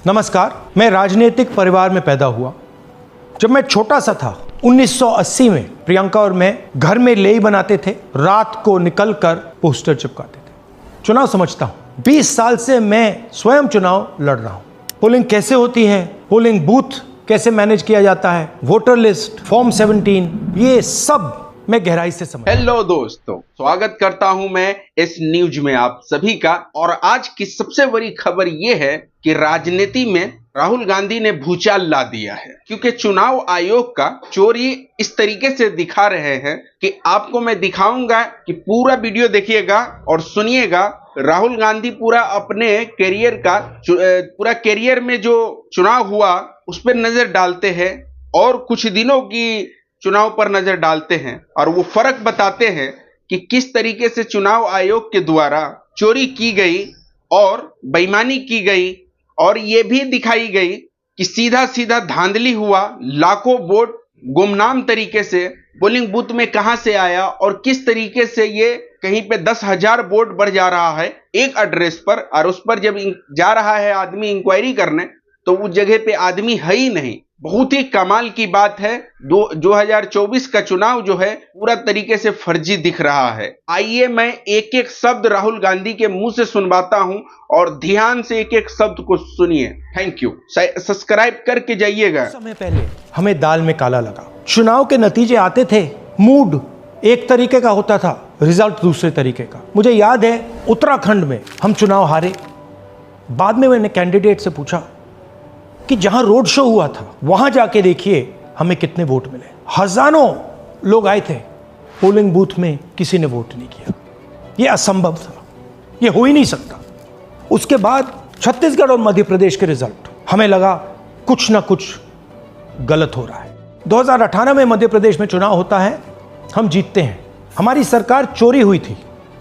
नमस्कार। मैं राजनीतिक परिवार में पैदा हुआ। जब मैं छोटा सा था 1980 में प्रियंका और मैं घर में लेई बनाते थे, रात को निकलकर पोस्टर चिपकाते थे। चुनाव समझता हूं। 20 साल से मैं स्वयं चुनाव लड़ रहा हूं। पोलिंग कैसे होती है, पोलिंग बूथ कैसे मैनेज किया जाता है, वोटर लिस्ट, फॉर्म 17, ये सब मैं गहराई से समझ। हेलो दोस्तों, स्वागत करता हूं मैं इस न्यूज में आप सभी का। और आज की सबसे बड़ी खबर यह है कि राजनीति में राहुल गांधी ने भूचाल ला दिया है, क्योंकि चुनाव आयोग का चोरी इस तरीके से दिखा रहे हैं कि आपको मैं दिखाऊंगा कि पूरा वीडियो देखिएगा और सुनिएगा। राहुल गांधी पूरा अपने कैरियर में जो चुनाव हुआ उस पर नजर डालते हैं और कुछ दिनों की चुनाव पर नजर डालते हैं और वो फर्क बताते हैं कि किस तरीके से चुनाव आयोग के द्वारा चोरी की गई और बेईमानी की गई, और ये भी दिखाई गई कि सीधा सीधा धांधली हुआ। लाखों वोट गुमनाम तरीके से पोलिंग बूथ में कहां से आया और किस तरीके से ये कहीं पे 10,000 वोट बढ़ जा रहा है एक एड्रेस पर, और उस पर जब जा रहा है आदमी इंक्वायरी करने तो उस जगह पे आदमी है ही नहीं। बहुत ही कमाल की बात है। 2024 का चुनाव जो है पूरा तरीके से फर्जी दिख रहा है। आइए मैं एक एक शब्द राहुल गांधी के मुंह से सुनवाता हूं और ध्यान से एक एक शब्द को सुनिए। Thank you. सब्सक्राइब करके जाइएगा। समय पहले हमें दाल में काला लगा। चुनाव के नतीजे आते थे, मूड एक तरीके का होता था, रिजल्ट दूसरे तरीके का। मुझे याद है उत्तराखंड में हम चुनाव हारे। बाद में मैंने कैंडिडेट से पूछा कि जहां रोड शो हुआ था वहां जाके देखिए हमें कितने वोट मिले। हजारों लोग आए थे, पोलिंग बूथ में किसी ने वोट नहीं किया। यह असंभव था, यह हो ही नहीं सकता। उसके बाद छत्तीसगढ़ और मध्य प्रदेश के रिजल्ट, हमें लगा कुछ ना कुछ गलत हो रहा है। 2018 में मध्य प्रदेश में चुनाव होता है, हम जीतते हैं, हमारी सरकार चोरी हुई थी।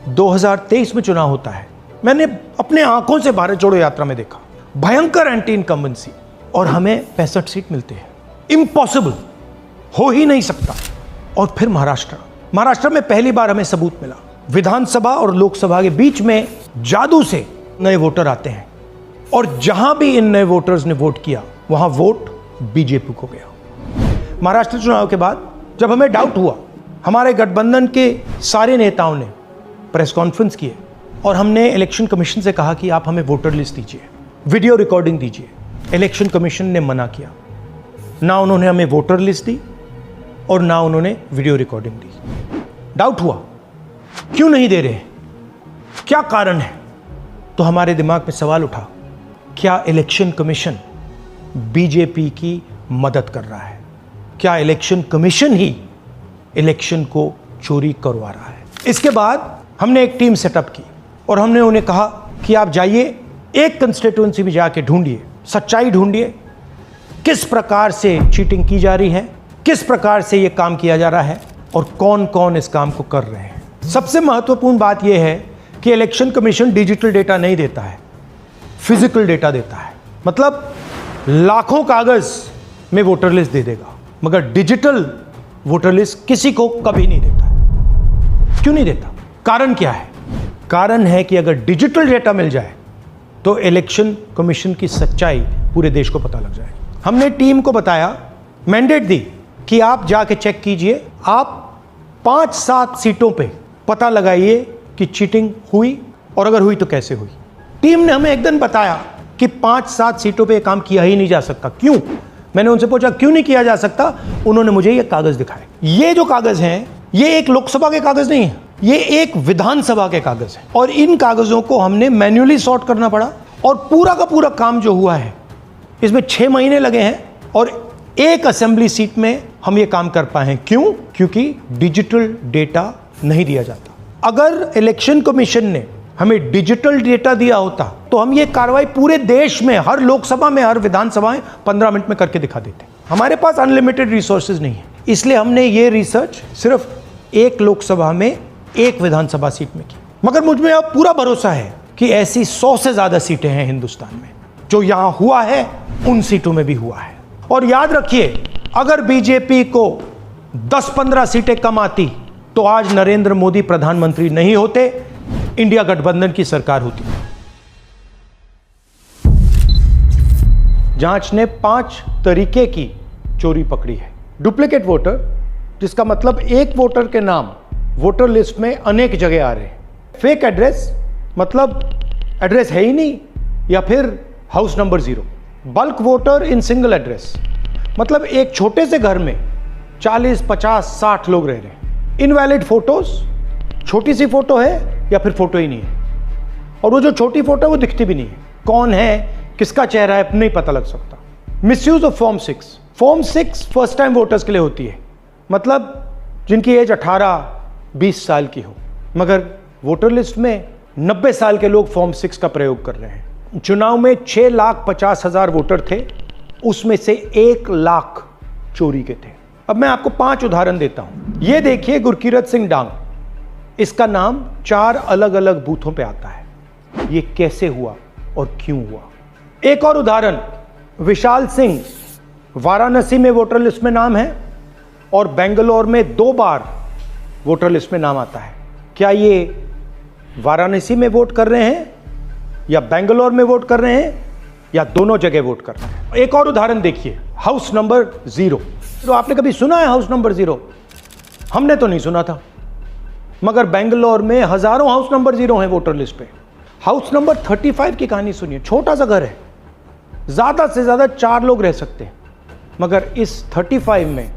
2023 में चुनाव होता है, मैंने अपने आंखों से भारत जोड़ो यात्रा में देखा भयंकर एंटी इनकम्बेंसी, और हमें 65 सीट मिलते हैं। इम्पॉसिबल, हो ही नहीं सकता। और फिर महाराष्ट्र में पहली बार हमें सबूत मिला। विधानसभा और लोकसभा के बीच में जादू से नए वोटर आते हैं, और जहां भी इन नए वोटर्स ने वोट किया वहां वोट बीजेपी को गया। महाराष्ट्र चुनाव के बाद जब हमें डाउट हुआ, हमारे गठबंधन के सारे नेताओं ने प्रेस कॉन्फ्रेंस किए और हमने इलेक्शन कमीशन से कहा कि आप हमें वोटर लिस्ट दीजिए, वीडियो रिकॉर्डिंग दीजिए। इलेक्शन कमीशन ने मना किया। ना उन्होंने हमें वोटर लिस्ट दी और ना उन्होंने वीडियो रिकॉर्डिंग दी। डाउट हुआ, क्यों नहीं दे रहे, क्या कारण है? तो हमारे दिमाग में सवाल उठा, क्या इलेक्शन कमीशन बीजेपी की मदद कर रहा है? क्या इलेक्शन कमीशन ही इलेक्शन को चोरी करवा रहा है? इसके बाद हमने एक टीम सेटअप की और हमने उन्हें कहा कि आप जाइए, एक कंस्टिट्यूएंसी में जाके ढूंढिए, सच्चाई ढूंढिए, किस प्रकार से चीटिंग की जा रही है, किस प्रकार से यह काम किया जा रहा है और कौन कौन इस काम को कर रहे हैं। सबसे महत्वपूर्ण बात यह है कि इलेक्शन कमीशन डिजिटल डेटा नहीं देता है, फिजिकल डेटा देता है। मतलब लाखों कागज में वोटर लिस्ट दे देगा, मगर डिजिटल वोटर लिस्ट किसी को कभी नहीं देता है। क्यों नहीं देता? कारण क्या है? कारण है कि अगर डिजिटल डेटा मिल जाए तो इलेक्शन कमीशन की सच्चाई पूरे देश को पता लग जाए। हमने टीम को बताया, मैंडेट दी कि आप जाके चेक कीजिए, आप 5-7 सीटों पे पता लगाइए कि चीटिंग हुई, और अगर हुई तो कैसे हुई। टीम ने हमें एक दिन बताया कि 5-7 सीटों पे काम किया ही नहीं जा सकता। क्यों? मैंने उनसे पूछा क्यों नहीं किया जा सकता। उन्होंने मुझे ये कागज दिखाए। ये जो कागज हैं, ये एक लोकसभा के कागज नहीं है, ये एक विधानसभा के कागज है, और इन कागजों को हमने मैन्युअली सॉर्ट करना पड़ा। और पूरा का पूरा काम जो हुआ है इसमें 6 महीने लगे हैं, और एक असेंबली सीट में हम ये काम कर पाए हैं। क्यों? क्योंकि डिजिटल डेटा नहीं दिया जाता। अगर इलेक्शन कमीशन ने हमें डिजिटल डेटा दिया होता तो हम ये कार्रवाई पूरे देश में, हर लोकसभा में, हर विधानसभा में 15 मिनट में करके दिखा देते। हमारे पास अनलिमिटेड रिसोर्सेज नहीं है, इसलिए हमने ये रिसर्च सिर्फ एक लोकसभा में, एक विधानसभा सीट में की। मगर मुझ में अब पूरा भरोसा है कि ऐसी 100 से ज्यादा सीटें हैं हिंदुस्तान में। जो यहां हुआ है उन सीटों में भी हुआ है। और याद रखिए, अगर बीजेपी को 10-15 सीटें कम आती तो आज नरेंद्र मोदी प्रधानमंत्री नहीं होते, इंडिया गठबंधन की सरकार होती। जांच ने 5 तरीके की चोरी पकड़ी है। डुप्लीकेट वोटर, जिसका मतलब एक वोटर के नाम वोटर लिस्ट में अनेक जगह आ रहे हैं। फेक एड्रेस, मतलब एड्रेस है ही नहीं या फिर house number 0। Bulk voter in single address, मतलब एक छोटे से घर में 40, 50, 60 लोग रह रहे हैं। इनवैलिड फोटोज, छोटी सी फोटो है या फिर फोटो ही नहीं है, और वो जो छोटी फोटो है वो दिखती भी नहीं है। कौन है, किसका चेहरा है, नहीं पता लग सकता। Misuse of form 6। Form 6 first time voters के लिए होती है, मतलब जिनकी एज 18-20 साल की हो, मगर वोटर लिस्ट में 90 साल के लोग फॉर्म 6 का प्रयोग कर रहे हैं। चुनाव में 6,50,000 वोटर थे, उसमें से 1 लाख चोरी के थे। अब मैं आपको 5 उदाहरण देता हूं। ये देखिए गुरकीरत सिंह डांग, इसका नाम 4 अलग अलग बूथों पे आता है। ये कैसे हुआ और क्यों हुआ? एक और उदाहरण, विशाल सिंह, वाराणसी में वोटर लिस्ट में नाम है और बेंगलोर में 2 बार वोटर लिस्ट में नाम आता है। क्या ये वाराणसी में वोट कर रहे हैं या बेंगलोर में वोट कर रहे हैं या दोनों जगह वोट कर रहे हैं? एक और उदाहरण देखिए, हाउस नंबर 0। तो आपने कभी सुना है हाउस नंबर 0? हमने तो नहीं सुना था, मगर बेंगलोर में हजारों हाउस नंबर 0 हैं वोटर लिस्ट पे। हाउस नंबर 35 की कहानी सुनिए। छोटा सा घर है, ज्यादा से ज्यादा 4 लोग रह सकते हैं, मगर इस 35 में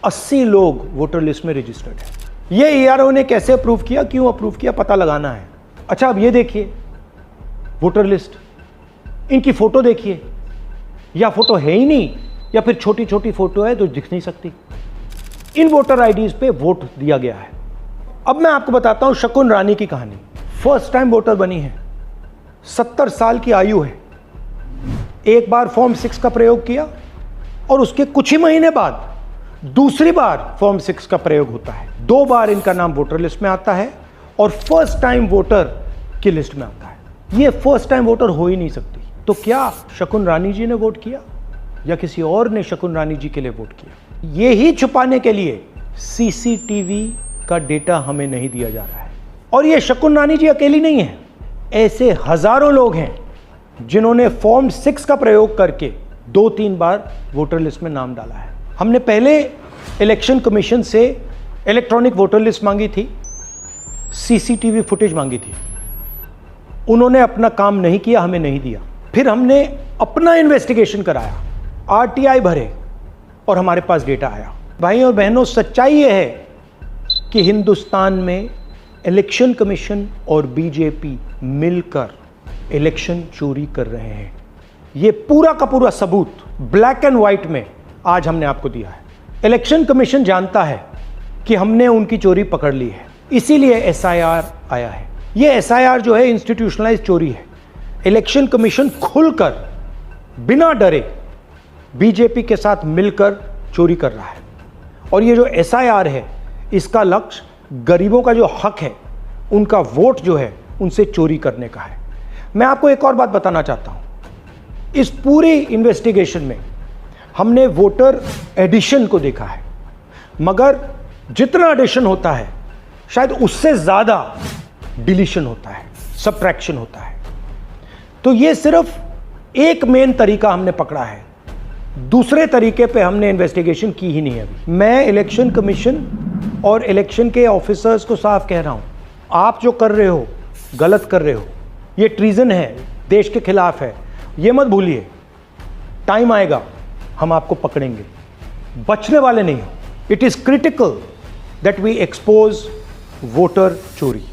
80 लोग वोटर लिस्ट में रजिस्टर्ड है। ये ईआरओ ने कैसे अप्रूव किया, क्यों अप्रूव किया, पता लगाना है। अच्छा, अब ये देखिए वोटर लिस्ट, इनकी फोटो देखिए, या फोटो है ही नहीं या फिर छोटी छोटी फोटो है तो दिख नहीं सकती। इन वोटर आईडीज पे वोट दिया गया है। अब मैं आपको बताता हूं शकुन रानी की कहानी। फर्स्ट टाइम वोटर बनी है, 70 साल की आयु है। एक बार फॉर्म 6 का प्रयोग किया और उसके कुछ ही महीने बाद दूसरी बार फॉर्म 6 का प्रयोग होता है। 2 बार इनका नाम वोटर लिस्ट में आता है और फर्स्ट टाइम वोटर की लिस्ट में आता है। ये फर्स्ट टाइम वोटर हो ही नहीं सकती। तो क्या शकुन रानी जी ने वोट किया या किसी और ने शकुन रानी जी के लिए वोट किया? ये ही छुपाने के लिए सीसीटीवी का डेटा हमें नहीं दिया जा रहा है। और ये शकुन रानी जी अकेली नहीं है, ऐसे हजारों लोग हैं जिन्होंने फॉर्म 6 का प्रयोग करके 2-3 बार वोटर लिस्ट में नाम डाला है। हमने पहले इलेक्शन कमीशन से इलेक्ट्रॉनिक वोटर लिस्ट मांगी थी, सीसीटीवी फुटेज मांगी थी। उन्होंने अपना काम नहीं किया, हमें नहीं दिया। फिर हमने अपना इन्वेस्टिगेशन कराया, आरटीआई भरे और हमारे पास डेटा आया। भाई और बहनों, सच्चाई यह है कि हिंदुस्तान में इलेक्शन कमीशन और बीजेपी मिलकर इलेक्शन चोरी कर रहे हैं। ये पूरा का पूरा सबूत ब्लैक एंड व्हाइट में आज हमने आपको दिया है। इलेक्शन कमीशन जानता है कि हमने उनकी चोरी पकड़ ली है, इसीलिए एसआईआर आया है। ये एसआईआर जो है इंस्टीट्यूशनलाइज चोरी है। इलेक्शन कमीशन खुलकर बिना डरे बीजेपी के साथ मिलकर चोरी कर रहा है। और ये जो एसआईआर है, इसका लक्ष्य गरीबों का जो हक है, उनका वोट जो है, उनसे चोरी करने का है। मैं आपको एक और बात बताना चाहता हूं। इस पूरी इन्वेस्टिगेशन में हमने वोटर एडिशन को देखा है, मगर जितना एडिशन होता है शायद उससे ज्यादा डिलीशन होता है, सबट्रैक्शन होता है। तो ये सिर्फ एक मेन तरीका हमने पकड़ा है, दूसरे तरीके पे हमने इन्वेस्टिगेशन की ही नहीं अभी। मैं इलेक्शन कमीशन और इलेक्शन के ऑफिसर्स को साफ कह रहा हूं, आप जो कर रहे हो गलत कर रहे हो, ये ट्रीजन है, देश के खिलाफ है। ये मत भूलिए, टाइम आएगा हम आपको पकड़ेंगे, बचने वाले नहीं हो। It is critical that we expose voter चोरी।